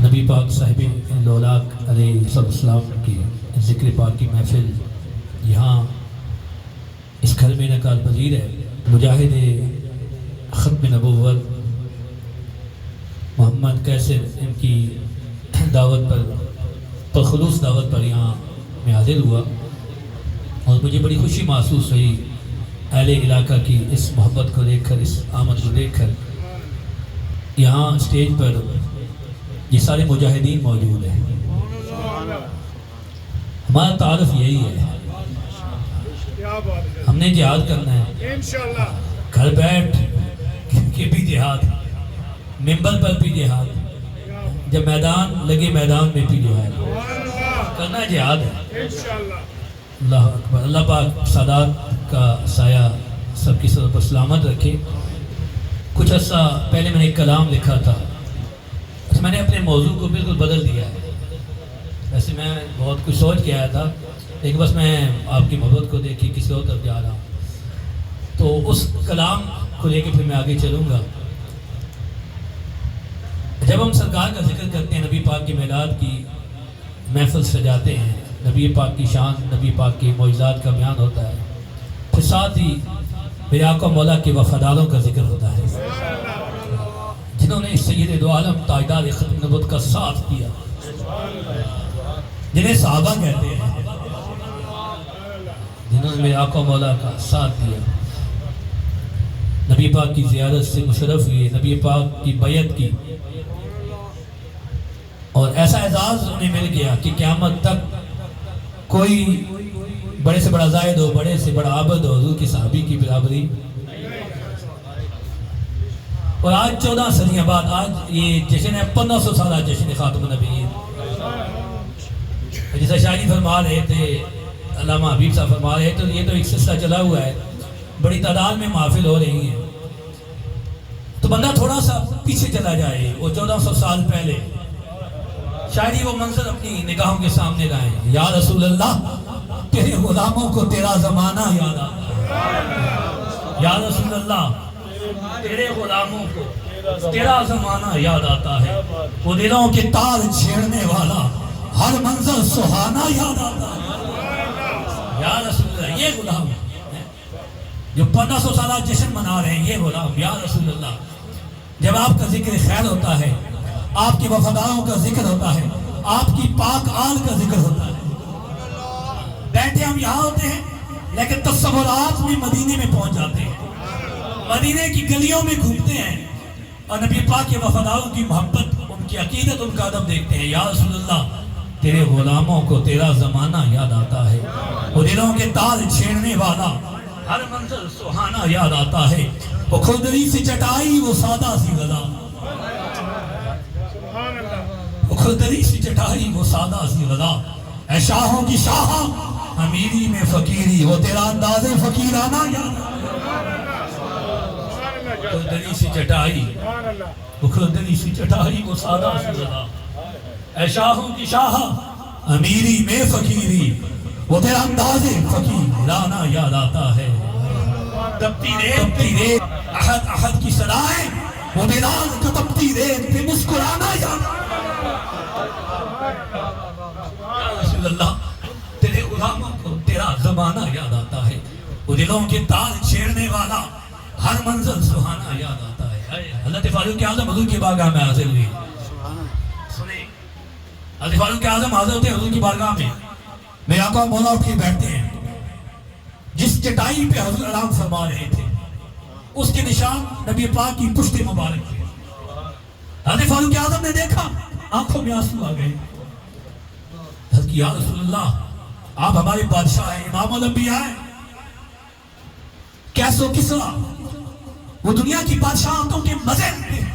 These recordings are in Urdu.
نبی پاک صاحب لولاک علیہ السلام کی ذکر پاک کی محفل یہاں اس گھر میں انعقاد پذیر ہے۔ مجاہد ختم نبوت محمد کیسر ان کی دعوت پر خلوص دعوت پر یہاں میں حاضر ہوا اور مجھے بڑی خوشی محسوس ہوئی اہل علاقہ کی اس محبت کو دیکھ کر، اس آمد کو دیکھ کر۔ یہاں اسٹیج پر یہ سارے مجاہدین موجود ہیں۔ ہمارا تعارف یہی ہے، ہم نے جہاد کرنا ہے، گھر بیٹھ کے بھی جہاد، ممبر پر بھی جہاد، جب میدان لگے میدان میں بھی جہاد کرنا، جہاد ہے۔ اللہ اکبر۔ اللہ پاک سادات کا سایہ سب کی سر پر سلامت رکھے۔ کچھ عرصہ پہلے میں نے ایک کلام لکھا تھا، میں نے اپنے موضوع کو بالکل بدل دیا ہے۔ ویسے میں بہت کچھ سوچ کے آیا تھا، لیکن بس میں آپ کی محبت کو دیکھ کے کسی اور طرف جا رہا ہوں، تو اس کلام کو لے کے پھر میں آگے چلوں گا۔ جب ہم سرکار کا ذکر کرتے ہیں، نبی پاک کی میلاد کی محفل سجاتے ہیں، نبی پاک کی شان، نبی پاک کی معجزات کا بیان ہوتا ہے، پھر ساتھ ہی میرے آقا مولا کے وفاداروں کا ذکر ہوتا ہے، جنہوں نے سید دو عالم تاجدار ختم نبوت کا ساتھ دیا، جنہیں صحابہ کہتے ہیں، جنہوں نے میرے آقا مولا کا ساتھ دیا، نبی پاک کی زیارت سے مشرف ہوئے، نبی پاک کی بیعت کی، اور ایسا اعزاز انہیں مل گیا کہ قیامت تک کوئی بڑے سے بڑا زاہد ہو، بڑے سے بڑا عابد ہو، حضور کی صحابی کی برابری۔ اور آج 14 صدیاں بعد آج یہ جشن ہے 1500 سالہ جشن خاتم النبیین، جیسا شاعری فرما رہے تھے، علامہ حبیب صاحب فرما رہے تھے، یہ تو ایک سلسلہ چلا ہوا ہے، بڑی تعداد میں محافل ہو رہی ہیں، تو بندہ تھوڑا سا پیچھے چلا جائے، وہ 1400 سال پہلے شاعری وہ منظر اپنی نگاہوں کے سامنے لائیں۔ یا رسول اللہ تیرے غلاموں کو تیرا زمانہ یاد آتا ہے، یا رسول اللہ تیرے غلاموں کو تیرا زمانہ یاد آتا ہے، وہ دلوں کے تار چھیڑنے والا ہر منظر سہانا یاد آتا ہے۔ یا رسول اللہ، یہ غلام جو 1500 سالہ جشن منا رہے ہیں، یہ غلام یا رسول اللہ، جب آپ کا ذکر خیر ہوتا ہے، آپ کے وفاداروں کا ذکر ہوتا ہے، آپ کی پاک آل کا ذکر ہوتا ہے، بیٹھے ہم یہاں ہوتے ہیں لیکن تصورات میں مدینے میں پہنچ جاتے ہیں، مدینے کی گلیوں میں گھومتے ہیں اور نبی پاک کے وفاداروں کی محبت، ان کی عقیدت، ان کا ادب دیکھتے ہیں۔ یا رسول اللہ تیرے غلاموں کو تیرا زمانہ یاد آتا ہے، وہ دلوں کے تار چھیڑنے والا ہر منظر سہانا یاد آتا ہے، وہ کھردری سی چٹائی، وہ سادہ سی غذا، وہ کھردری سی چٹائی، وہ سادہ سی غذا، اے شاہوں کی شاہ امیری میں فقیری، وہ تیرا انداز فقیرانہ یاد آتا ہے، کھردری سی چٹائی، وہ کھردری سی چٹائی، وہ سادہ سی غذا، اے شاہوں کی شاہ امیری میں فقیری، وہ تیرا انداز فقیرانہ یاد آتا ہے، تپتی ریت احد احد کی صدائیں، وہ بلال کا تپتی ریت پہ مسکرانا یاد آتا ہے۔ یا رسول اللہ تیرے غلاموں کو تیرا زمانہ یاد آتا ہے، وہ دلوں کے تار چھیڑنے والا ہر منظر سہانا یاد آتا ہے۔ حضرت فاروق اعظم حضور کی بارگاہ میں حاضر ہوئے، سنیں، حضرت فاروق اعظم حاضر ہوتے ہیں حضور کی بارگاہ میں، میرے آقا مولا اٹھ کے بیٹھتے ہیں، جس چٹائی پہ حضور آرام فرما رہے تھے اس کے نشان نبی پاک کی پشت مبارک تھے۔ حضرت فاروق اعظم نے دیکھا، آنکھوں میں آنسو آ گئے، حضرت یا رسول اللہ آپ ہمارے بادشاہ ہیں، امام الانبیاء ہیں، کیسو کسرا وہ دنیا کی بادشاہتوں کے مزے ہیں،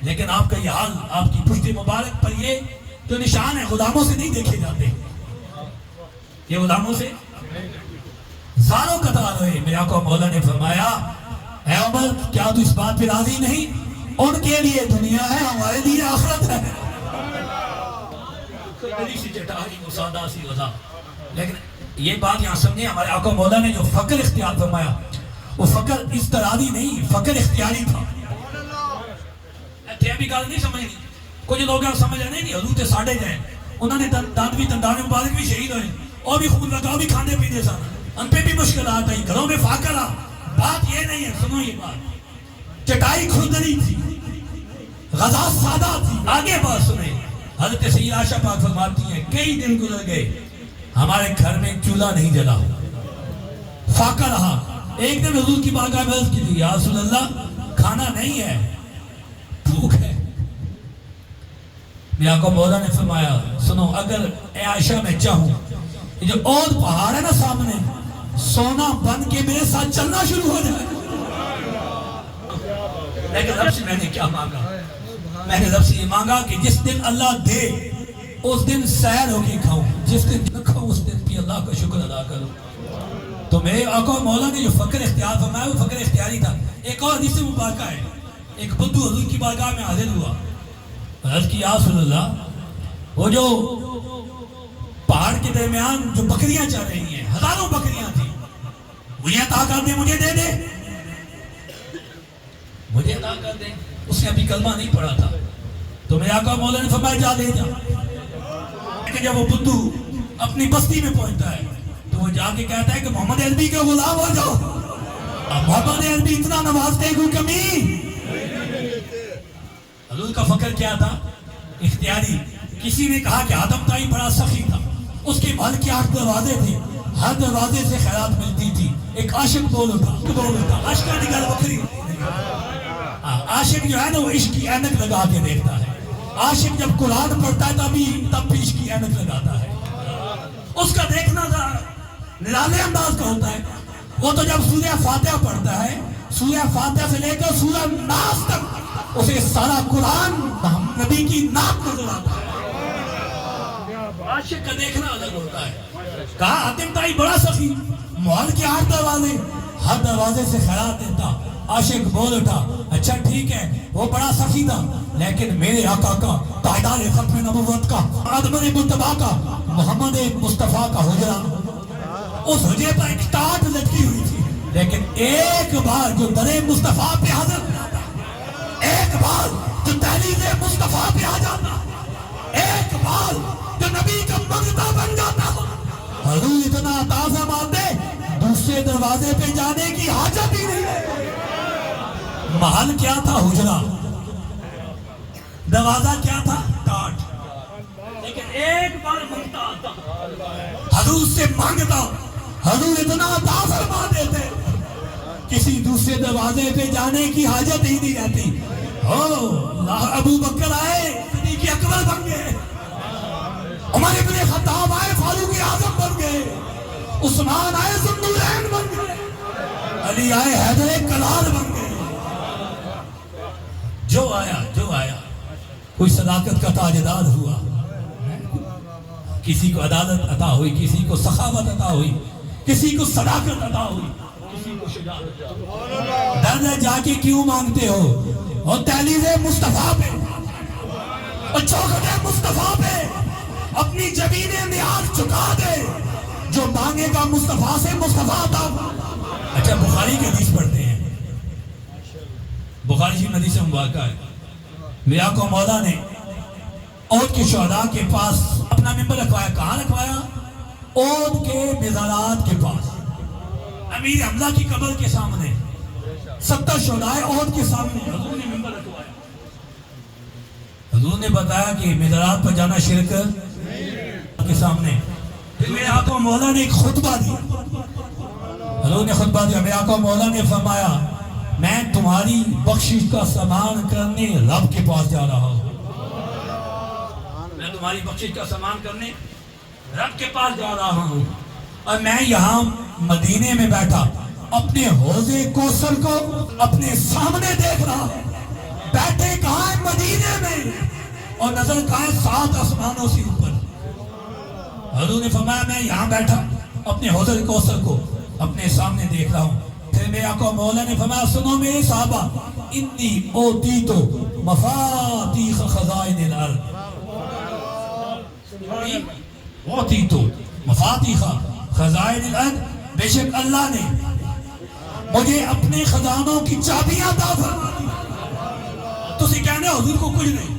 لیکن آپ کا یہ حال، آپ کی پشت مبارک پر یہ جو نشان ہے غلاموں سے نہیں دیکھے جاتے، یہ غلاموں سے زاروں قطار ہوئے۔ میرے آقا مولا نے فرمایا، اے عمر کیا تو اس بات پہ راضی نہیں، ان کے لیے دنیا ہے، ہمارے لیے آخرت ہے۔ کھردری سی چٹائی، وہ سادہ سی غذا، لیکن یہ بات یہاں سمجھیں، ہمارے آقا مولا نے جو فقر اختیار فرمایا، وہ فقر اضطراری نہیں، فقر اختیاری تھا۔ بھی گل نہیں سمجھنی، کچھ لوگ سمجھ رہے نہیں حضور تے ساڑے جائیں انہوں نے دانت بھی دندان مبارک بھی شہید ہوئے اور بھی خون لگا بھی کھانے پینے سن ان پہ بھی مشکلات آئی گھروں میں فاقہ رہا. بات یہ نہیں ہے, سنو یہ بات, چٹائی کھردری تھی, غذا سادہ تھی. آگے بات سنیں, حضرت سید عائشہ پاک فرماتی ہیں کئی دن گزر گئے ہمارے گھر میں چولہا نہیں جلا, فاقہ رہا. ایک دن حضور کی بارگاہ میں عرض کی تھی یا رسول اللہ کھانا نہیں ہے, بھوک ہے. میرے آقا مولا نے فرمایا سنو اگر اے عائشہ میں چاہوں یہ جو اور پہاڑ ہے نا سامنے سونا بن کے میرے ساتھ چلنا شروع ہو جائے. لیکن رب سے میں نے کیا مانگا, میں نے رب سے یہ مانگا کہ جس دن اللہ دے اس دن سیر ہو کے کھاؤں, جس دن نہ کھاؤں اس دن بھی اللہ کا شکر ادا کروں. تو میرے آقا مولا نے جو فقر اختیار فرمایا وہ فقر اختیاری تھا. ایک اور حدیث مبارکہ ہے, ایک بدو حضور کی بارگاہ میں حاضر ہوا, عرض کی یا رسول اللہ وہ جو پہاڑ کے درمیان جو بکریاں چل رہی ہیں ہزاروں بکریاں تھیں مجھے عطا کر دیں, مجھے دے دے, مجھے عطا کر دیں. اس نے ابھی کلمہ نہیں پڑھا تھا. تو میرے آقا مولا نے فرمایا جا لے جا. کہ جب وہ بدو اپنی بستی میں پہنچتا ہے تو وہ جا کے کہتا ہے کہ محمد عربی کے غلام ہو جاؤ. محمد عربی اتنا نوازتے کوئی کمی. حضور کا فقر کیا تھا؟ اختیاری. کسی نے کہا کہ آدم تائی بڑا سخی تھا, اس کے محل کے 8 دروازے تھے, ہر دروازے سے خیرات ملتی تھی. ایک عاشق بول اٹھا, عشق کا نگل بکری. عاشق جو ہے نا وہ عشق کی اینک لگا کے دیکھتا ہے. عاشق جب قرآن پڑھتا ہے تب بھی عشق کی اینک لگاتا ہے. اس کا دیکھنا نرالے انداز کا ہوتا ہے. وہ تو جب سورہ فاتحہ پڑھتا ہے, سورہ فاتحہ سے لے کر سورہ ناس تک اسے سارا قرآن نبی کی نام نظر آتا ہے. عاشق کا دیکھنا الگ ہوتا ہے. کہا حاتم تائی بڑا سخی, محل کے 8 دروازے, ہر دروازے سے خیرات دیتا. عاشق بول اٹھا اچھا ٹھیک ہے وہ بڑا سخی تھا لیکن میرے آقا کا تاجدار ختم نبوت کا آدم مرتبہ کا محمد مصطفیٰ کا حجرہ, اس حجرے پر ایک ٹاٹ لٹکی ہوئی تھی. لیکن ایک بار جو در مصطفیٰ پہ حاضر ہو جاتا, ایک بار جو دہلیز مصطفیٰ پہ آ جاتا, ایک بار جو نبی کا منگتا بن جاتا, حضور اتنا تازہ مانتے دوسرے دروازے پہ جانے کی حاجت ہی نہیں ہے. محل کیا تھا؟ حجرہ. دروازہ کیا تھا؟ ٹاٹ. لیکن ایک بار منگتا آتا, حضور سے مانگتا, حضور اتنا عطا فرما دیتے کسی دوسرے دروازے پہ جانے کی حاجت ہی نہیں رہتی. ابو بکر آئے صدیق اکبر بن گئے, عمر ابن خطاب آئے فاروق اعظم بن گئے, عثمان آئے ذوالنورین بن گئے, علی آئے حیدر کلال بن گئے. جو آیا کوئی صداقت کا تاجدار ہوا, کسی کو عدالت عطا ہوئی, کسی کو سخاوت عطا ہوئی, کسی کو صداقت عطا ہوئی, کسی کو شجاعت. در جا کے کیوں مانگتے ہو؟ اور دہلیز مصطفیٰ پہ اور چوکھٹ مصطفیٰ پہ اپنی جبین نیاز چکا دے. جو مانگے گا مصطفیٰ سے مصطفیٰ عطا. اچھا بخاری کی حدیث پڑھتے ہیں, بخاری شریف حدیث مبارکہ ہے. میرے آقا مولا نے احد کے شہداء کے پاس اپنا ممبر رکھوایا. کہاں رکھوایا؟ احد کے مزارات کے پاس, امیر حمزہ کی قبر کے سامنے, 70 شہداء احد کے سامنے حضور نے ممبر رکھوایا. حضور نے بتایا کہ مزارات پر جانا شرک کے سامنے. پھر میرے آقا مولا نے ایک خطبہ دیا, حضور نے خطبہ دیا. میرے آقا مولا نے فرمایا میں تمہاری بخشش کا سامان کرنے رب کے پاس جا رہا ہوں. میں تمہاری بخشش کا سامان کرنے رب کے پاس جا رہا ہوں. اور میں یہاں مدینے میں بیٹھا اپنے حوضے کوثر کو اپنے سامنے دیکھ رہا ہوں. بیٹھے کہاں ہے؟ مدینے میں, اور نظر کہاں ہے؟ 7 آسمانوں سے اوپر. حضور نے فرمایا میں یہاں بیٹھا اپنے حوضے کوثر کو اپنے سامنے دیکھ رہا ہوں. پھر میرے آقا مولا نے فرمایا سنو میرے صحابہ, انی اوتیتو مفاتیح خزائن الارض, اوتیتو مفاتیح خزائن الارض, بے شک اللہ نے مجھے اپنے خزانوں کی چابیاں عطا فرما دی. تسی کہنے حضور کو کچھ نہیں,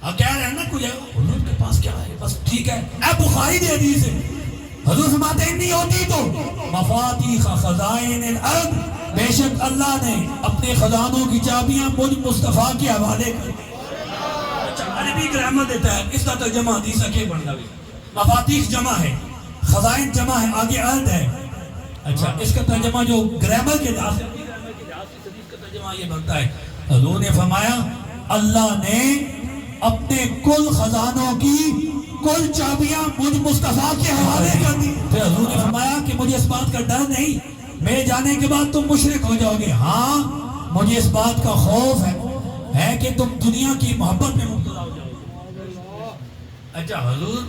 اب کہہ رہے ہیں نا کچھ حضور کے پاس کیا ہے، بس ٹھیک ہے. اے بخاری دی حدیث ہے، حضور فرماتے ہیں نہیں ہوتی تو مفاتیح خزائن الارض، بے شک اللہ نے اپنے خزانوں کی چابیاں مجھ مصطفیٰ کے حوالے کر دی. عربی گرامر دیتا ہے، اس کا ترجمہ حدیث کے بن گئی. مفاتیح جمع ہے، خزائن جمع ہے، آگے ارض ہے. اچھا اس کا ترجمہ جو گرامر کے لحاظ سے ترجمہ یہ بنتا ہے، حضور نے فرمایا اللہ نے اپنے کل خزانوں کی کل چابیاں مجھ مصطفیٰ کے حوالے کر دی. پھر حضور نے فرمایا کہ مجھے اس بات کا ڈر نہیں میرے جانے کے بعد تم مشرک ہو جاؤ گے، ہاں مجھے اس بات کا خوف ہے کہ تم دنیا کی محبت میں مبتلا ہو جاؤ گے. اچھا حضور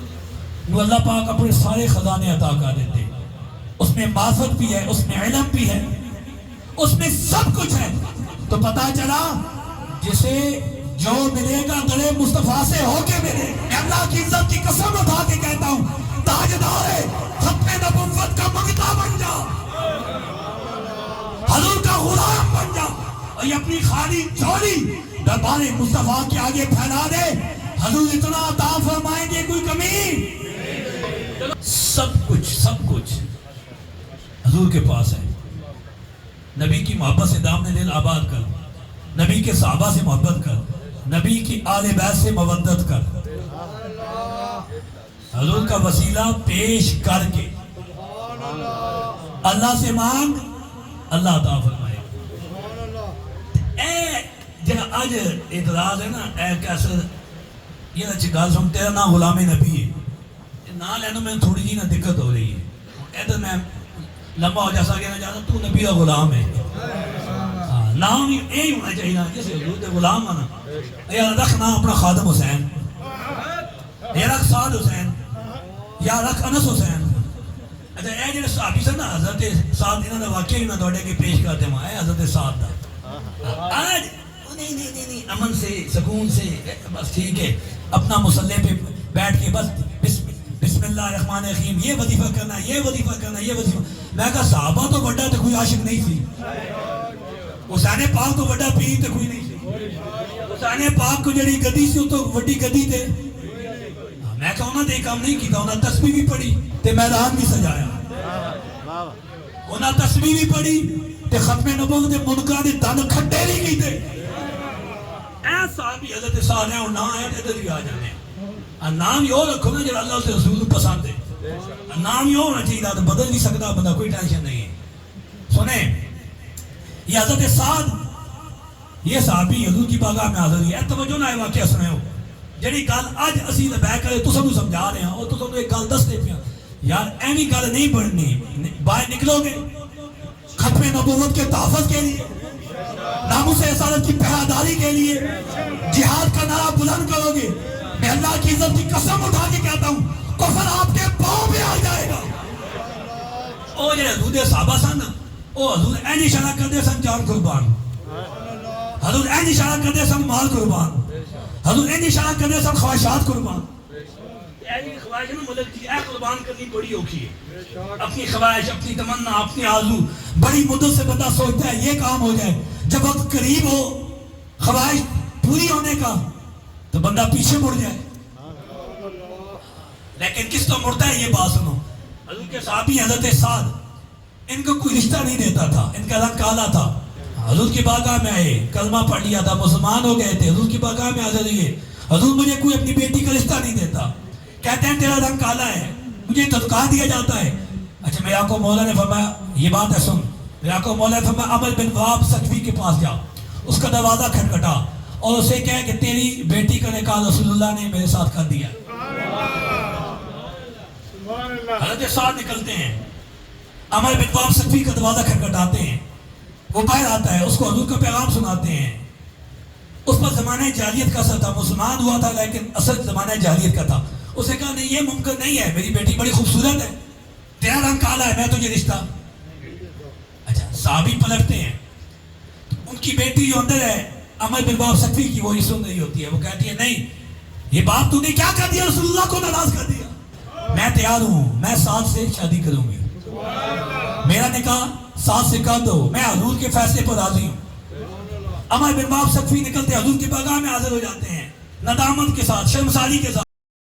وہ اللہ پاک اپنے سارے خزانے عطا کر دیتے، اس میں معرفت بھی ہے، اس میں علم بھی ہے، اس میں سب کچھ ہے. تو پتا چلا جسے جو ملے گا گلے مصطفیٰ سے ہو کے ملے. اللہ کی عزت کی قسم اٹھا کے کہتا ہوں تاجدار ختم نبوت کا منگتا بن جا، حضور کا غلام بن جا، اور یہ اپنی خالی جولی دربار مصطفیٰ کے آگے پھیلا دے. حضور اتنا عطا فرمائیں گے کوئی کمی. سب کچھ حضور کے پاس ہے. نبی کی محبت سے دامن دل آباد کر، نبی کے صحابہ سے محبت کر، نبی کی آل بیت سے مودت کر، حضور کا وسیلہ پیش کر کے اللہ سے مانگ، اللہ عطا فرمائے. اے جہاں آج اعتراض ہے نا، اے کیسے یہ نہ چکال سن تیرا نام غلام نبی ہے، نہ لینا میں تھوڑی جی نہ دقت ہو رہی ہے. ادھر میں لمبا ہو جیسا کہنا چاہتا تو نبی کا غلام ہے. نام یہی ہونا چاہیے نا، جیسے حضور کے غلام آنا. یا رکھ نام اپنا خادم حسین، یا رکھ سعد حسین، یا رکھ انس حسین. اچھا اے جڑے صحابی سن نا حضرت سعد انہاں دا واقعہ میں تواڈے کے پیش کرتے ہوں. اے حضرت سعد دا آج نہیں امن سے سکون سے بس ٹھیک ہے اپنا مسلح پہ بیٹھ کے بس بسم اللہ الرحمن الرحیم یہ وظیفہ کرنا، یہ وظیفہ کرنا، یہ وظیفہ. میں کہا صحابہ تو بڑا تو کوئی عاشق نہیں تھی، حسین پاک تو بڑا پیر تو کوئی نہیں تھی. حسین پاک کو جڑی گدی سی تو وڈی گدی تے میں کہا انہاں دے کام نہیں کیتا. انہاں تسبیح بھی پڑھی تے میدان بھی سجایا، انہاں تسبیح بھی پڑھی تے ختم نبوت دے منکراں دے دن کھٹے نہیں کیتے. اے صحابی حضرت سعد ہیں اور نہ آئے تے ادھر بھی آ جانے. نام یہ رکھو نا جڑا اللہ سے رسول پسند ہے. نام یہ ہونا چاہیے تو بدل نہیں سکتا بندہ، کوئی ٹینشن نہیں ہے. سنیں یہ حضرت سعد یہ صحابی حضور کی بارگاہ میں حاضر ہے. توجہ نہ واقعہ سنے ہو جڑی گل اج اسی بیٹھ کر تو سب سمجھا رہے ہیں اور تو ایک گل دستے پیا یار ایویں گل نہیں بننی. باہر نکلو گے ختم نبوت کے تحفظ کے لیے، ناموس رسالت کی پہراداری کے لیے جہاد کا نعرہ بلند کرو گے، میں اللہ کی عزت کی قسم اٹھا کے کہتا ہوں کفر آپ کے پاؤں میں آ جائے گا. او جڑے حضور دے صحابہ سن او حضور این اشارہ کرتے سن جان قربان، حضور این اشارہ کرتے سن مال قربان، حضور این اشارہ کرتے سن خواہشات قربان. ایسی خواہش میں مدد کی اے قربان کرنی بڑی اوکھی ہے. اپنی خواہش، اپنی تمنا، اپنی آرزو بڑی مدت سے بندہ سوچتا ہے یہ کام ہو جائے، جب وقت قریب ہو خواہش پوری ہونے کا تو بندہ پیچھے مڑ جائے. لیکن کس تو مڑتا ہے یہ بات سنو. حضور کے صحابی حضرت سعد ان کو کوئی رشتہ نہیں دیتا تھا، ان کا رنگ کالا تھا. حضور کی بارگاہ میں آئے، کلمہ پڑھ لیا تھا، مسلمان ہو گئے تھے. حضور کی بارگاہ میں حاضر ہوئے، حضور مجھے کوئی اپنی بیٹی کا رشتہ نہیں دیتا، کہتے ہیں تیرا رنگ کالا ہے، مجھے دھتکا دیا جاتا ہے. اچھا میرے آقا مولا نے فرمایا یہ بات ہے سن. میرے آقا مولا نے فرمایا عمر بن وہاب سقفی کے پاس جا، اس کا دروازہ کھٹکھٹا اور اسے کہے کہ تیری بیٹی کا نکاح رسول اللہ نے میرے ساتھ کر دیا. حضرت سعد نکلتے ہیں، عمر بن وہاب سقفی کا دروازہ کھٹکھٹاتے ہیں، وہ باہر آتا ہے، اس کو حضور کا پیغام سناتے ہیں. اس پر زمانہ جاہلیت کا اثر تھا، مسلمان ہوا تھا لیکن اصل زمانہ جاہلیت کا تھا. اس نے کہا نہیں یہ ممکن نہیں ہے، میری بیٹی بڑی خوبصورت ہے، تیرا رنگ کالا ہے، میں تجھے رشتہ. اچھا صحابی پلٹتے ہیں، ان کی بیٹی جو اندر ہے عمر بن وہاب سقفی کی وہ یہ سن رہی ہوتی ہے. وہ کہتی ہے نہیں یہ بات تو نے کیا کر دیا، رسول اللہ کو ناراض کر دیا. میں تیار ہوں، میں سعد سے شادی کروں گی، میرا نکاح سعد سے کر دو، میں حضور کے فیصلے پر راضی ہوں. عمر بن وہاب سقفی نکلتے حضور کی بارگاہ میں حاضر ہو جاتے ہیں. ندامت کے ساتھ، شرمساری کے ساتھ